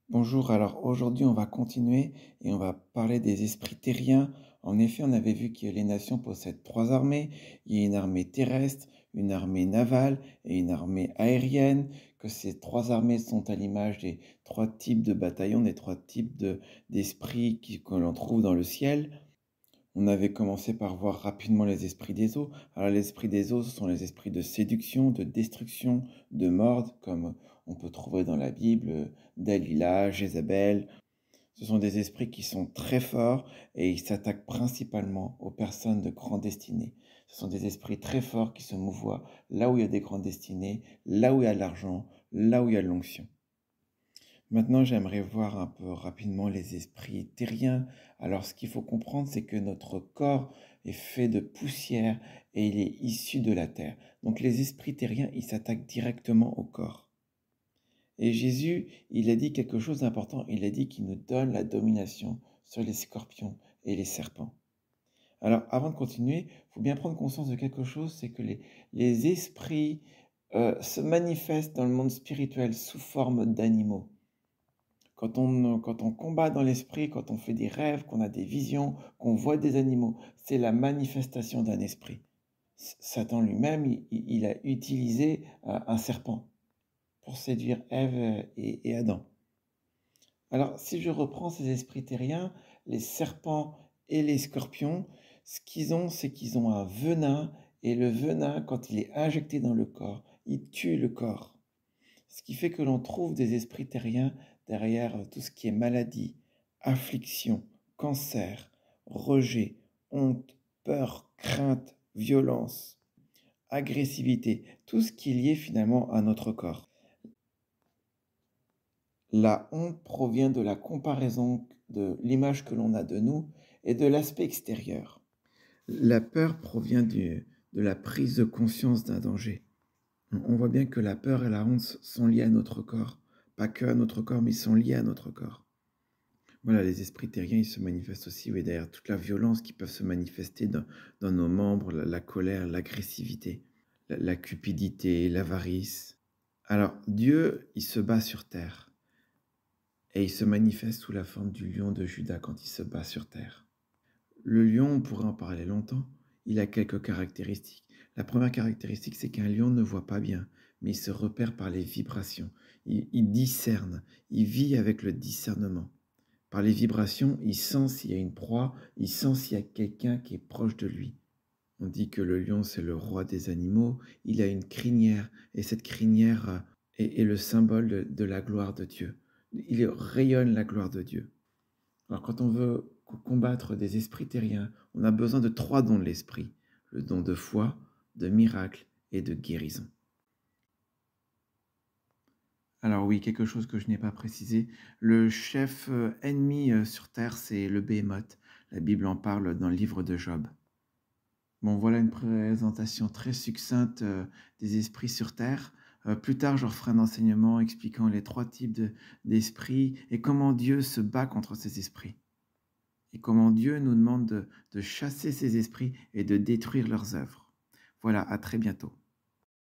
Bonjour, alors aujourd'hui on va continuer et on va parler des esprits terriens. En effet, on avait vu que les nations possèdent trois armées. Il y a une armée terrestre, une armée navale et une armée aérienne, que ces trois armées sont à l'image des trois types de bataillons, des trois types d'esprits que l'on trouve dans le ciel. On avait commencé par voir rapidement les esprits des eaux. Alors les esprits des eaux, ce sont les esprits de séduction, de destruction, de mort, comme on peut trouver dans la Bible, Dalila, Jézabel. Ce sont des esprits qui sont très forts et ils s'attaquent principalement aux personnes de grande destinée. Ce sont des esprits très forts qui se mouvoient là où il y a des grandes destinées, là où il y a de l'argent, là où il y a de l'onction. Maintenant, j'aimerais voir un peu rapidement les esprits terriens. Alors, ce qu'il faut comprendre, c'est que notre corps est fait de poussière et il est issu de la terre. Donc, les esprits terriens, ils s'attaquent directement au corps. Et Jésus, il a dit quelque chose d'important. Il a dit qu'il nous donne la domination sur les scorpions et les serpents. Alors, avant de continuer, il faut bien prendre conscience de quelque chose, c'est que les esprits se manifestent dans le monde spirituel sous forme d'animaux. Quand on combat dans l'esprit, quand on fait des rêves, qu'on a des visions, qu'on voit des animaux, c'est la manifestation d'un esprit. Satan lui-même, il a utilisé un serpent pour séduire Ève et Adam. Alors, si je reprends ces esprits terriens, les serpents et les scorpions, ce qu'ils ont, c'est qu'ils ont un venin, et le venin, quand il est injecté dans le corps, il tue le corps. Ce qui fait que l'on trouve des esprits terriens derrière tout ce qui est maladie, affliction, cancer, rejet, honte, peur, crainte, violence, agressivité, tout ce qui est lié finalement à notre corps. La honte provient de la comparaison de l'image que l'on a de nous et de l'aspect extérieur. La peur provient de la prise de conscience d'un danger. On voit bien que la peur et la honte sont liées à notre corps. Pas que à notre corps, mais ils sont liés à notre corps. Voilà, les esprits terriens, ils se manifestent aussi, oui, derrière toute la violence qui peut se manifester dans nos membres, la colère, l'agressivité, la cupidité, l'avarice. Alors, Dieu, il se bat sur terre. Et il se manifeste sous la forme du lion de Juda quand il se bat sur terre. Le lion, on pourrait en parler longtemps, il a quelques caractéristiques. La première caractéristique, c'est qu'un lion ne voit pas bien, mais il se repère par les vibrations. Il discerne, il vit avec le discernement. Par les vibrations, il sent s'il y a une proie, il sent s'il y a quelqu'un qui est proche de lui. On dit que le lion, c'est le roi des animaux, il a une crinière, et cette crinière est le symbole de la gloire de Dieu. Il rayonne la gloire de Dieu. Alors quand on veut combattre des esprits terriens, on a besoin de trois dons de l'esprit. Le don de foi, de miracle et de guérison. Alors oui, quelque chose que je n'ai pas précisé, le chef ennemi sur terre, c'est le Béhémoth. La Bible en parle dans le livre de Job. Bon, voilà une présentation très succincte des esprits sur terre. Plus tard, je referai un enseignement expliquant les trois types d'esprits et comment Dieu se bat contre ces esprits. Et comment Dieu nous demande de chasser ces esprits et de détruire leurs œuvres. Voilà, à très bientôt.